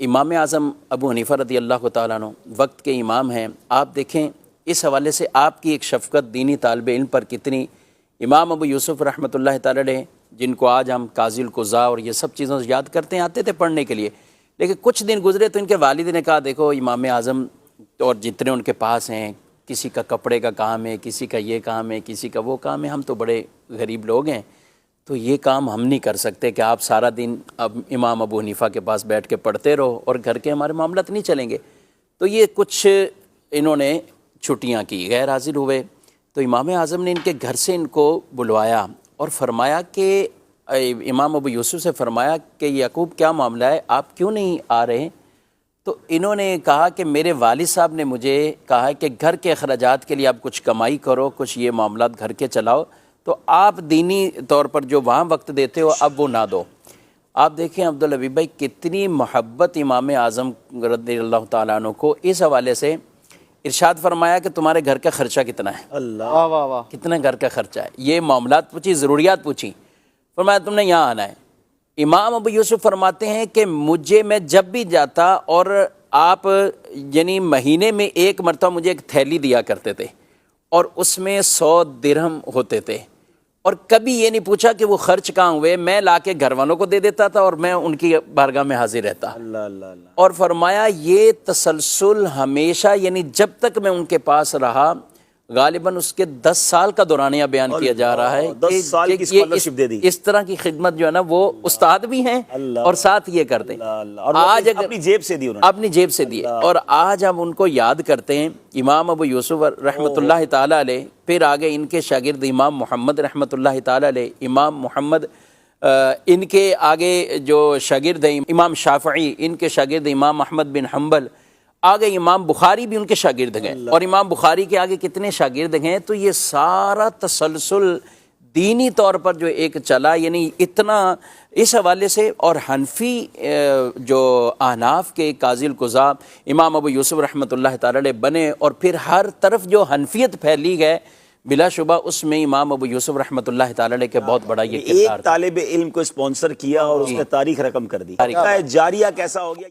امام اعظم ابو حنیفہ رضی اللہ تعالیٰ عنہ وقت کے امام ہیں. آپ دیکھیں اس حوالے سے آپ کی ایک شفقت دینی طالب علم پر کتنی. امام ابو یوسف رحمۃ اللہ تعالیٰ علیہ جن کو آج ہم قاضی القضاء اور یہ سب چیزوں سے یاد کرتے ہیں، آتے تھے پڑھنے کے لیے، لیکن کچھ دن گزرے تو ان کے والد نے کہا دیکھو امام اعظم اور جتنے ان کے پاس ہیں، کسی کا کپڑے کا کام ہے، کسی کا یہ کام ہے، کسی کا وہ کام ہے، ہم تو بڑے غریب لوگ ہیں، تو یہ کام ہم نہیں کر سکتے کہ آپ سارا دن اب امام ابو حنیفہ کے پاس بیٹھ کے پڑھتے رہو اور گھر کے ہمارے معاملات نہیں چلیں گے. تو یہ کچھ انہوں نے چھٹیاں کی، غیر حاضر ہوئے. تو امام اعظم نے ان کے گھر سے ان کو بلوایا اور فرمایا کہ امام ابو یوسف سے فرمایا کہ یعقوب کیا معاملہ ہے، آپ کیوں نہیں آ رہے؟ تو انہوں نے کہا کہ میرے والد صاحب نے مجھے کہا ہے کہ گھر کے اخراجات کے لیے آپ کچھ کمائی کرو، کچھ یہ معاملات گھر کے چلاؤ، تو آپ دینی طور پر جو وہاں وقت دیتے ہو اب وہ نہ دو. آپ دیکھیں عبدالحبیب بھائی کتنی محبت امام اعظم رضی اللہ تعالیٰ عنہ کو. اس حوالے سے ارشاد فرمایا کہ تمہارے گھر کا خرچہ کتنا ہے، اللہ واہ واہ واہ، کتنا گھر کا خرچہ ہے. یہ معاملات پوچھی، ضروریات پوچھی، فرمایا تم نے یہاں آنا ہے. امام ابو یوسف فرماتے ہیں کہ میں جب بھی جاتا اور آپ یعنی مہینے میں ایک مرتبہ مجھے ایک تھیلی دیا کرتے تھے اور اس میں 100 درہم ہوتے تھے، اور کبھی یہ نہیں پوچھا کہ وہ خرچ کہاں ہوئے، میں لا کے گھر والوں کو دے دیتا تھا اور میں ان کی بارگاہ میں حاضر رہتا. اللہ اللہ اللہ. اور فرمایا یہ تسلسل ہمیشہ، یعنی جب تک میں ان کے پاس رہا، غالباً اس کے 10 سال کا دورانیہ بیان کیا جا رہا ہے 10 سال کی اسکالرشپ دے دی. اس طرح کی خدمت جو ہے نا، وہ استاد بھی ہیں اور ساتھ یہ کرتے ہیں. آج اپنی جیب سے دی انہوں نے، اپنی جیب سے دیے. اور آج ہم ان کو یاد کرتے ہیں. امام ابو یوسف رحمۃ اللہ تعالیٰ علیہ، پھر آگے ان کے شاگرد امام محمد رحمۃ اللہ تعالیٰ علیہ، امام محمد، ان کے آگے جو شاگرد ہیں امام شافعی، ان کے شاگرد امام احمد بن حنبل، آگے امام بخاری بھی ان کے شاگرد ہیں، اور امام بخاری کے آگے کتنے شاگرد ہیں. تو یہ سارا تسلسل دینی طور پر جو ایک چلا، یعنی اتنا اس حوالے سے. اور حنفی جو احناف کے قاضی القضاء امام ابو یوسف رحمۃ اللہ تعالیٰ علیہ بنے، اور پھر ہر طرف جو حنفیت پھیلی گئے، بلا شبہ اس میں امام ابو یوسف رحمۃ اللہ تعالیٰ علیہ کے بہت بڑا یہ کردار ایک طالب علم کو اسپانسر کیا اور اس نے تاریخ رقم کر دی. جاریہ کیسا ہو گیا.